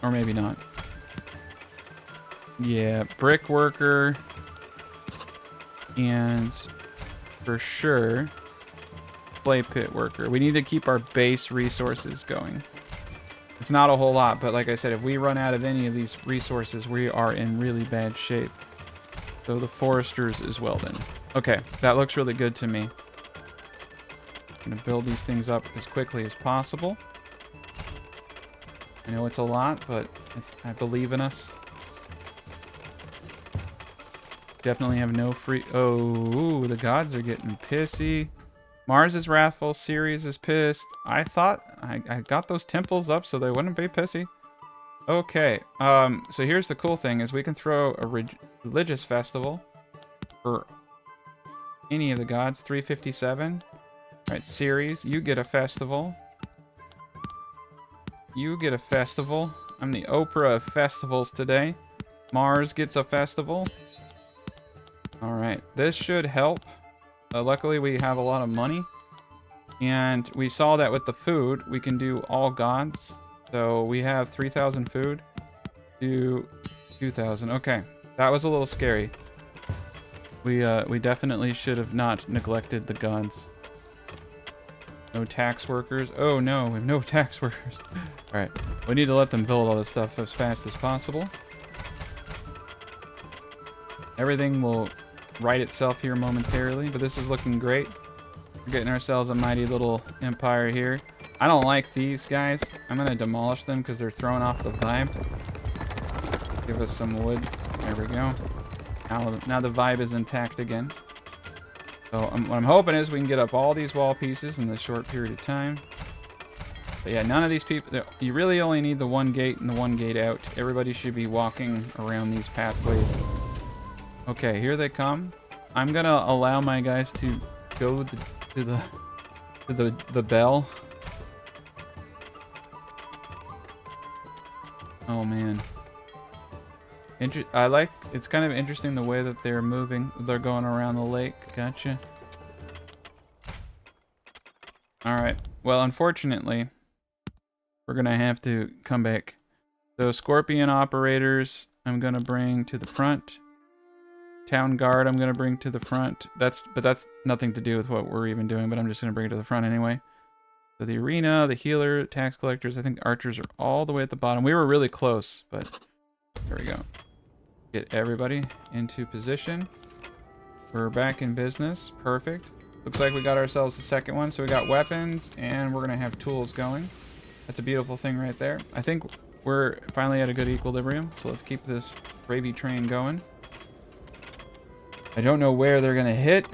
Or maybe not. Yeah, brick worker. And for sure, clay pit worker. We need to keep our base resources going. It's not a whole lot, but like I said, if we run out of any of these resources, we are in really bad shape. So the foresters as well then. Okay, that looks really good to me. I'm gonna build these things up as quickly as possible. I know it's a lot, but I believe in us. Definitely have no free... Oh, the gods are getting pissy. Mars is wrathful. Ceres is pissed. I thought I got those temples up so they wouldn't be pissy. Okay. So here's the cool thing is we can throw a religious festival for any of the gods. 357. All right, Ceres, you get a festival. You get a festival. I'm the Oprah of festivals today. Mars gets a festival. All right, this should help. Luckily, we have a lot of money. And we saw that with the food, we can do all gods. So we have 3,000 food to 2,000. Okay, that was a little scary. We definitely should have not neglected the gods. No tax workers. Oh no, we have no tax workers. All right, we need to let them build all this stuff as fast as possible. Everything will right itself here momentarily, but this is looking great. We're getting ourselves a mighty little empire here. I don't like these guys. I'm gonna demolish them because they're throwing off the vibe. Give us some wood. There we go. Now the vibe is intact again. So what I'm hoping is we can get up all these wall pieces in this short period of time. But yeah, none of these people... You really only need the one gate and the one gate out. Everybody should be walking around these pathways. Okay, here they come. I'm gonna allow my guys to go to the bell. Oh man. It's kind of interesting the way that they're moving. They're going around the lake. Gotcha. Alright. Well, unfortunately, we're gonna have to come back. So Scorpion operators, I'm gonna bring to the front. Town guard, I'm gonna bring to the front. But that's nothing to do with what we're even doing, but I'm just gonna bring it to the front anyway. So the arena, the healer, tax collectors, I think the archers are all the way at the bottom. We were really close, but there we go. Get everybody into position. We're back in business. Perfect. Looks like we got ourselves a second one. So we got weapons and we're gonna have tools going. That's a beautiful thing right there. I think we're finally at a good equilibrium. So let's keep this gravy train going. I don't know where they're gonna hit.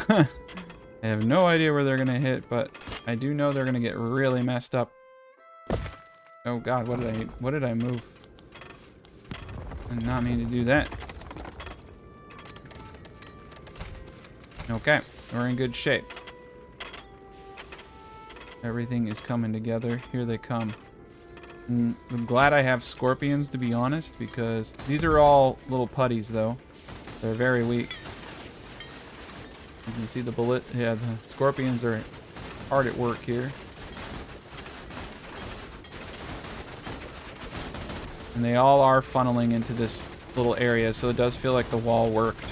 I have no idea where they're gonna hit, but I do know they're gonna get really messed up. Oh god, what did I move? I did not mean to do that. Okay, we're in good shape. Everything is coming together. Here they come. I'm glad I have scorpions, to be honest, because these are all little putties, though. They're very weak. You can see the bullet. Yeah, the scorpions are hard at work here. And they all are funneling into this little area, so it does feel like the wall worked.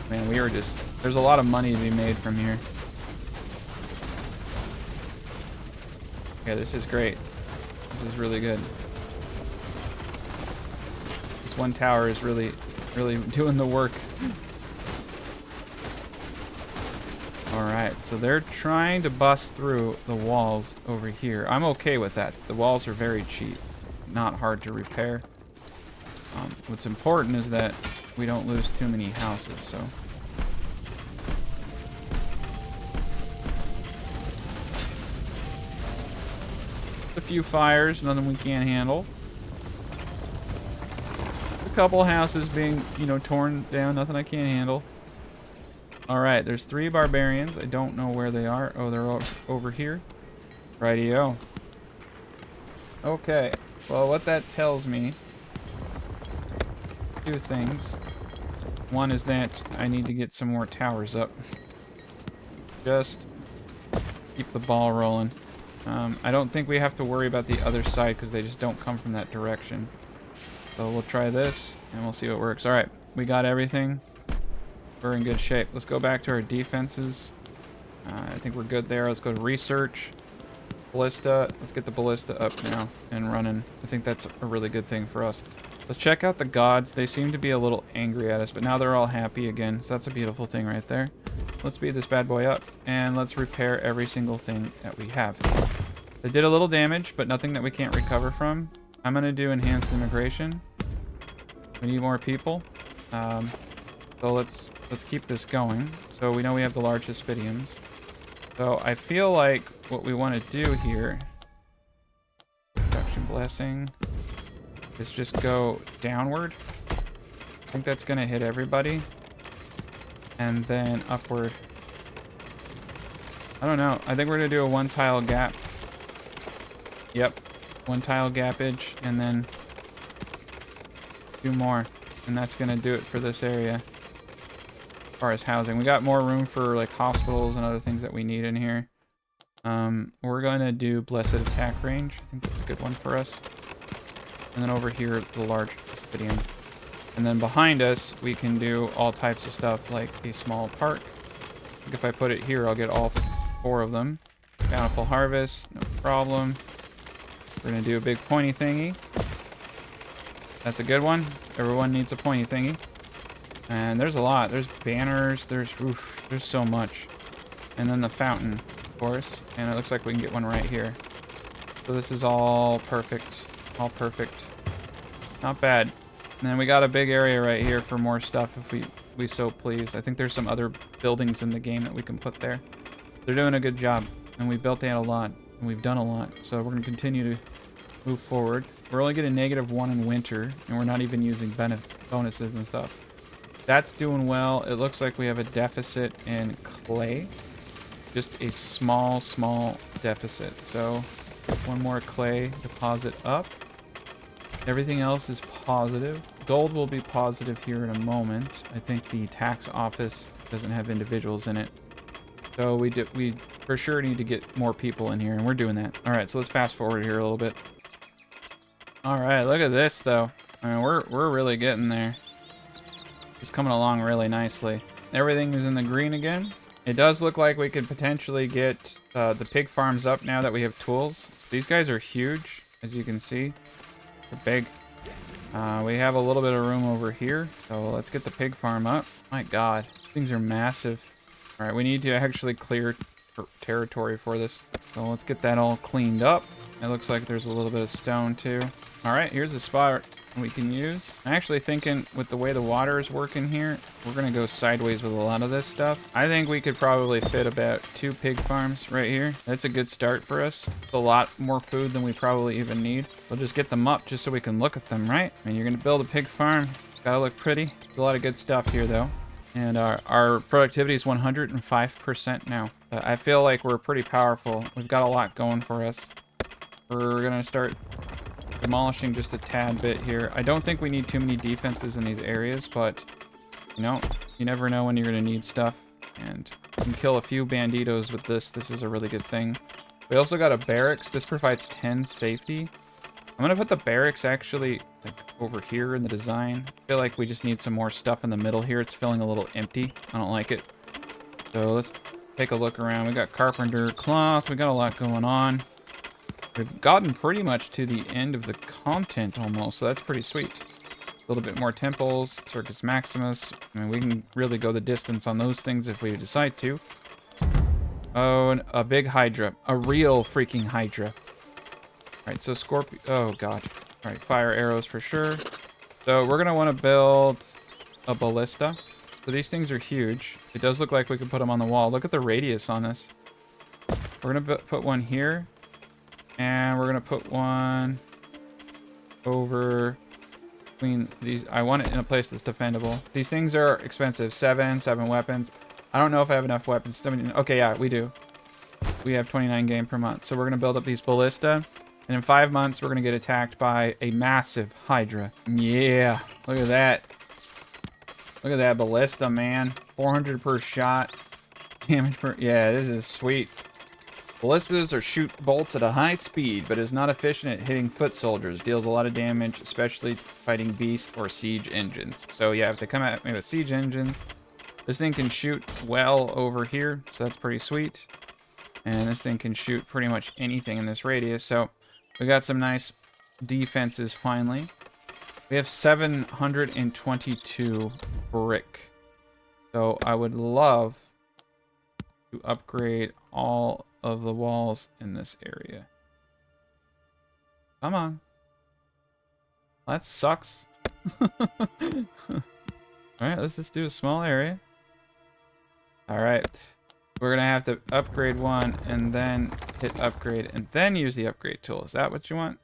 Man, we are just... There's a lot of money to be made from here. Yeah, this is great. This is really good. This one tower is really doing the work. Alright, so they're trying to bust through the walls over here. I'm okay with that. The walls are very cheap. Not hard to repair. What's important is that we don't lose too many houses, so... A few fires, nothing we can't handle. A couple houses being, torn down, nothing I can't handle. Alright, there's 3 barbarians. I don't know where they are. Oh, they're over here. Rightio. Okay, well, what that tells me... 2 things. One is that I need to get some more towers up. Just keep the ball rolling. I don't think we have to worry about the other side because they just don't come from that direction. So we'll try this and we'll see what works. Alright, we got everything. We're in good shape. Let's go back to our defenses. I think we're good there. Let's go to research. Ballista. Let's get the ballista up now and running. I think that's a really good thing for us. Let's check out the gods. They seem to be a little angry at us, but now they're all happy again. So that's a beautiful thing right there. Let's speed this bad boy up and let's repair every single thing that we have. They did a little damage, but nothing that we can't recover from. I'm going to do enhanced immigration. We need more people. So let's keep this going. So we know we have the large Hispidiums. So I feel like what we want to do here, production blessing, is just go downward. I think that's going to hit everybody. And then upward. I don't know. I think we're going to do a 1 tile gap. Yep. 1 tile gappage. And then 2 more. And that's going to do it for this area. As far as housing. We got more room for like hospitals and other things that we need in here. We're going to do blessed attack range. I think that's a good one for us. And then over here, the large Hispidium. And then behind us, we can do all types of stuff like a small park. I think if I put it here, I'll get all 4 of them. Bountiful harvest, no problem. We're going to do a big pointy thingy. That's a good one. Everyone needs a pointy thingy. And there's a lot. There's banners. There's so much. And then the fountain, of course. And it looks like we can get one right here. So this is all perfect. All perfect. Not bad. And then we got a big area right here for more stuff if we so please. I think there's some other buildings in the game that we can put there. They're doing a good job. And we built that a lot. And we've done a lot. So we're going to continue to move forward. We're only getting -1 in winter. And we're not even using bonuses and stuff. That's doing well. It looks like we have a deficit in clay. Just a small deficit. So 1 more clay deposit up. Everything else is positive. Gold will be positive here in a moment. I think the tax office doesn't have individuals in it. So we for sure need to get more people in here, and we're doing that. All right, so let's fast forward here a little bit. All right, look at this though. I mean, we're really getting there. It's coming along really nicely. Everything is in the green again. It does look like we could potentially get the pig farms up now that we have tools. These guys are huge, as you can see. They're big. We have a little bit of room over here, so let's get the pig farm up. My god, things are massive. All right, we need to actually clear territory for this. So let's get that all cleaned up. It looks like there's a little bit of stone too. All right, here's a spot we can use. I'm actually thinking with the way the water is working here, we're going to go sideways with a lot of this stuff. I think we could probably fit about 2 pig farms right here. That's a good start for us. It's a lot more food than we probably even need. We'll just get them up just so we can look at them, right? I mean, you're going to build a pig farm. It's got to look pretty. There's a lot of good stuff here, though. And our productivity is 105% now. I feel like we're pretty powerful. We've got a lot going for us. We're going to start demolishing just a tad bit here. I don't think we need too many defenses in these areas, but, you know, you never know when you're going to need stuff. And you can kill a few banditos with this. This is a really good thing. We also got a barracks. This provides 10 safety. I'm going to put the barracks actually like over here in the design. I feel like we just need some more stuff in the middle here. It's feeling a little empty. I don't like it. So let's take a look around. We got carpenter, cloth. We got a lot going on. We've gotten pretty much to the end of the content almost, so that's pretty sweet. A little bit more temples, Circus Maximus. I mean, we can really go the distance on those things if we decide to. Oh, and a big Hydra. A real freaking Hydra. Alright, so Scorpion... Oh, God. Alright, fire arrows for sure. So we're going to want to build a ballista. So these things are huge. It does look like we could put them on the wall. Look at the radius on this. We're going to put one here. And we're going to put one over between these. I want it in a place that's defendable. These things are expensive. 7 weapons. I don't know if I have enough weapons. 17. Okay, yeah, we do. We have 29 game per month. So we're going to build up these ballista. And in 5 months, we're going to get attacked by a massive Hydra. Yeah, look at that. Look at that ballista, man. 400 per shot. Damage per... Yeah, this is sweet. Ballistas or shoot bolts at a high speed, but is not efficient at hitting foot soldiers. Deals a lot of damage, especially fighting beast or siege engines. So yeah, if they come at me with siege engines, this thing can shoot well over here, so that's pretty sweet. And this thing can shoot pretty much anything in this radius. So we got some nice defenses finally. We have 722 brick. So I would love to upgrade all of the walls in this area. Come on. That sucks. Alright, let's just do a small area. Alright. We're going to have to upgrade one and then hit upgrade and then use the upgrade tool. Is that what you want?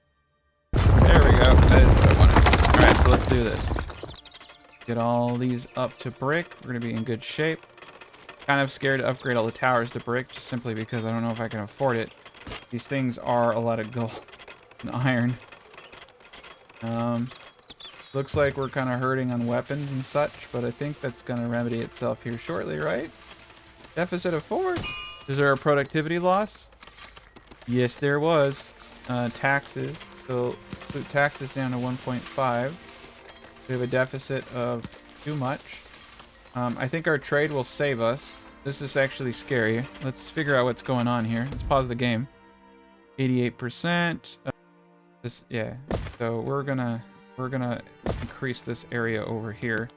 There we go. That is what I wanted. Alright, so let's do this. Get all these up to brick. We're going to be in good shape. Kind of scared to upgrade all the towers to brick just simply because I don't know if I can afford it. These things are a lot of gold and iron. Looks like we're kind of hurting on weapons and such, but I think that's going to remedy itself here shortly, right? Deficit of 4. Is there a productivity loss? Yes, there was. Taxes. So put taxes down to 1.5. We have a deficit of too much. I think our trade will save us. This is actually scary. Let's figure out what's going on here. Let's pause the game. 88%. Yeah. So we're gonna increase this area over here.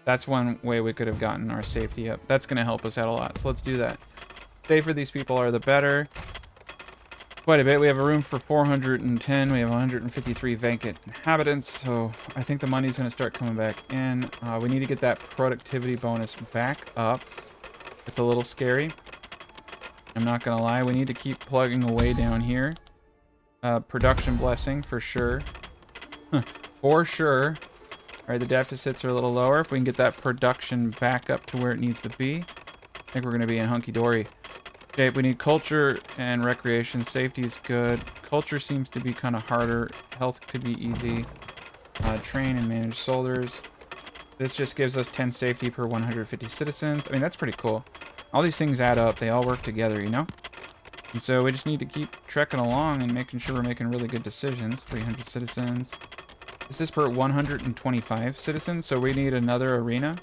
That's one way we could have gotten our safety up. That's gonna help us out a lot. So let's do that. Safer these people are, the better. Quite a bit. We have a room for 410. We have 153 vacant inhabitants, so I think the money's going to start coming back in. We need to get that productivity bonus back up. It's a little scary. I'm not going to lie. We need to keep plugging away down here. Production blessing for sure. For sure. All right, the deficits are a little lower. If we can get that production back up to where it needs to be, I think we're going to be in hunky-dory. Okay, we need culture and recreation. Safety is good. Culture seems to be kind of harder. Health could be easy. Train and manage soldiers. This just gives us 10 safety per 150 citizens. I mean, that's pretty cool. All these things add up. They all work together, you know? And so we just need to keep trekking along and making sure we're making really good decisions. 300 citizens. This is per 125 citizens, so we need another arena.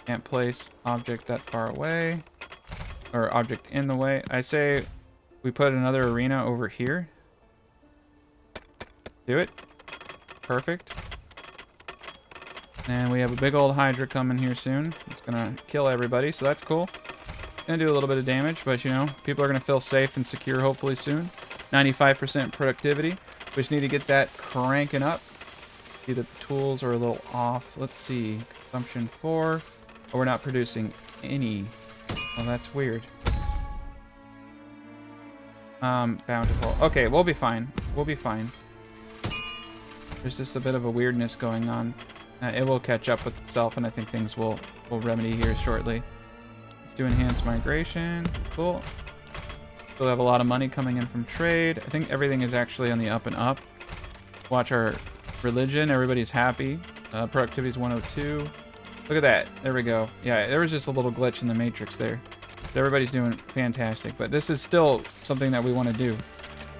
Can't place object that far away. Or object in the way. I say we put another arena over here. Do it. Perfect. And we have a big old Hydra coming here soon. It's gonna kill everybody, so that's cool. Gonna do a little bit of damage, but you know, people are gonna feel safe and secure hopefully soon. 95% productivity. We just need to get that cranking up. See that the tools are a little off. Let's see. Consumption 4. Oh, we're not producing any. Well, that's weird. Bountiful. Okay, we'll be fine. We'll be fine. There's just a bit of a weirdness going on. It will catch up with itself, and I think things will remedy here shortly. Let's do enhanced migration. Cool. Still have a lot of money coming in from trade. I think everything is actually on the up and up. Watch our religion. Everybody's happy. Productivity is 102. Look at that. There we go. Yeah, there was just a little glitch in the matrix there. Everybody's doing fantastic. But this is still something that we want to do.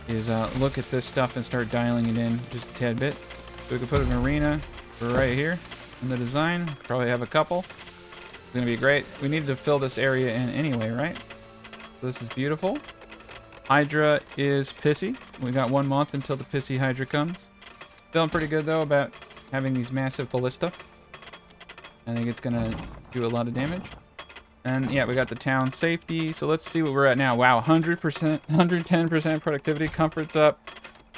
Is look at this stuff and start dialing it in just a tad bit. So we can put an arena right here in the design. Probably have a couple. It's going to be great. We need to fill this area in anyway, right? So this is beautiful. Hydra is pissy. We got 1 month until the pissy Hydra comes. Feeling pretty good though about having these massive ballista. I think it's gonna do a lot of damage. And yeah, we got the town safety. So let's see what we're at now. Wow, 100%, 110% productivity. Comfort's up.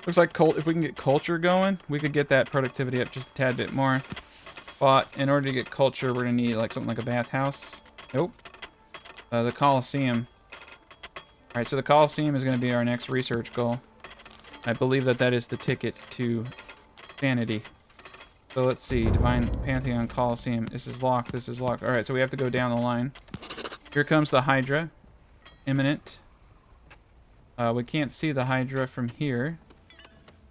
Looks like if we can get culture going, we could get that productivity up just a tad bit more. But in order to get culture, we're gonna need like something like a bathhouse. Nope. The Colosseum. Alright, so the Colosseum is going to be our next research goal. I believe that is the ticket to sanity. So let's see. Divine Pantheon Colosseum. This is locked. This is locked. Alright, so we have to go down the line. Here comes the Hydra. Imminent. We can't see the Hydra from here.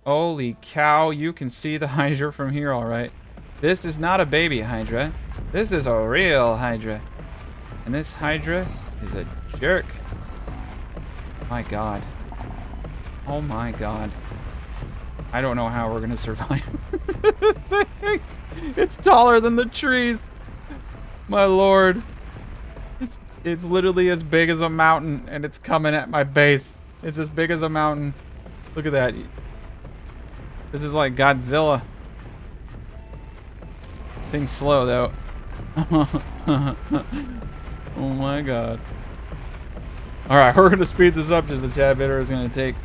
Holy cow, you can see the Hydra from here, alright. This is not a baby Hydra. This is a real Hydra. And this Hydra is a jerk. My god. Oh my god. I don't know how we're gonna survive. It's taller than the trees. My lord. It's literally as big as a mountain, and it's coming at my base. It's as big as a mountain. Look at that. This is like Godzilla. Thing's slow though. Oh my god. Alright, we're going to speed this up just a tad bit, or it's going to take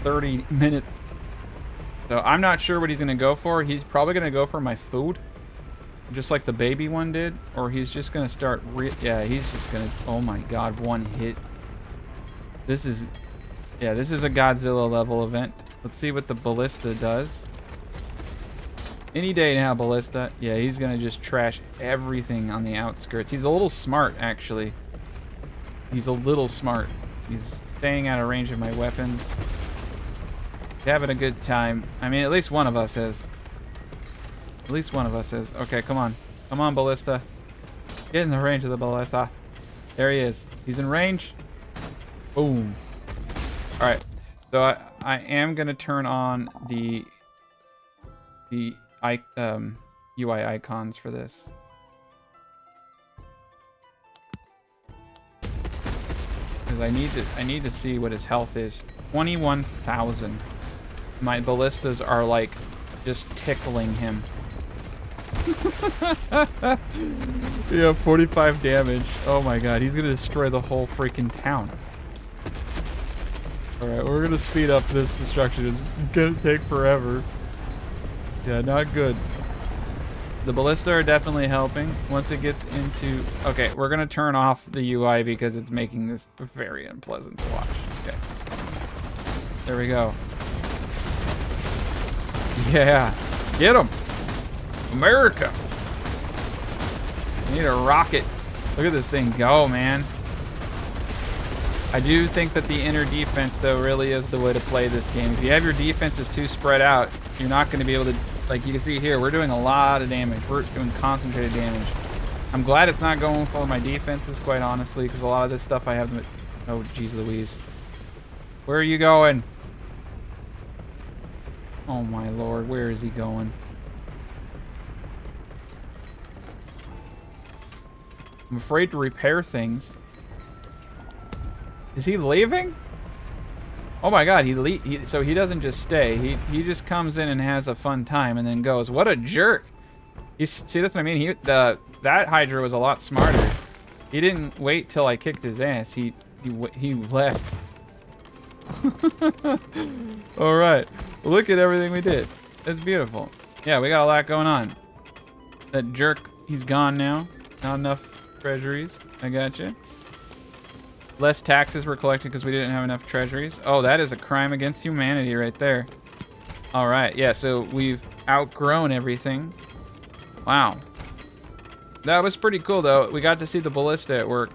30 minutes. So I'm not sure what he's going to go for. He's probably going to go for my food, just like the baby one did. Or he's just going to start... yeah, he's just going to... oh my god, one hit. This is... yeah, this is a Godzilla level event. Let's see what the ballista does. Any day now, ballista. Yeah, he's going to just trash everything on the outskirts. He's a little smart, actually. He's a little smart. He's staying out of range of my weapons. He's having a good time. I mean, at least one of us is. At least one of us is. Okay, come on. Come on, ballista. Get in the range of the ballista. There he is. He's in range. Boom. Alright. So I am going to turn on the UI icons for this. Because I need to see what his health is. 21,000. My ballistas are like just tickling him. Yeah, 45 damage. Oh my god, he's gonna destroy the whole freaking town. Alright, we're gonna speed up this destruction. It's gonna take forever. Yeah, not good. The ballista are definitely helping. Once it gets into... okay, we're going to turn off the UI because it's making this very unpleasant to watch. Okay. There we go. Yeah. Get him. America. We need a rocket. Look at this thing go, man. I do think that the inner defense, though, really is the way to play this game. If you have your defenses too spread out, you're not going to be able to... like you can see here, we're doing a lot of damage. We're doing concentrated damage. I'm glad it's not going for my defenses, quite honestly, because a lot of this stuff I have... oh, jeez Louise. Where are you going? Oh, my lord. Where is he going? I'm afraid to repair things. Is he leaving? Oh my god, so he doesn't just stay. He just comes in and has a fun time and then goes. What a jerk. See, that's what I mean? That Hydra was a lot smarter. He didn't wait till I kicked his ass. He left. Alright. Look at everything we did. It's beautiful. Yeah, we got a lot going on. That jerk, he's gone now. Not enough treasuries. I gotcha. Less taxes were collected because we didn't have enough treasuries. Oh, that is a crime against humanity right there. All right, yeah, so we've outgrown everything. Wow. That was pretty cool, though. We got to see the ballista at work.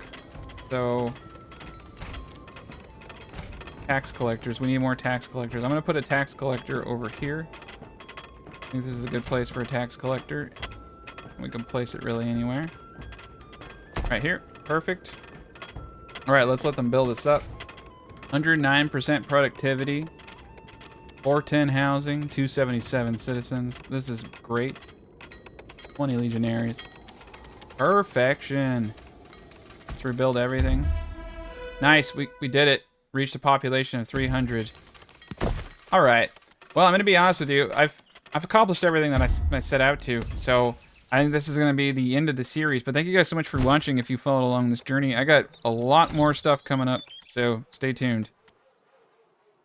So, tax collectors. We need more tax collectors. I'm going to put a tax collector over here. I think this is a good place for a tax collector. We can place it really anywhere. Right here. Perfect. All right, let's let them build us up. 109% productivity. 410 housing. 277 citizens. This is great. 20 legionaries. Perfection. Let's rebuild everything. Nice. We did it. Reached a population of 300. All right. Well, I'm going to be honest with you. I've accomplished everything that I set out to. So I think this is going to be the end of the series. But thank you guys so much for watching if you followed along this journey. I got a lot more stuff coming up. So stay tuned.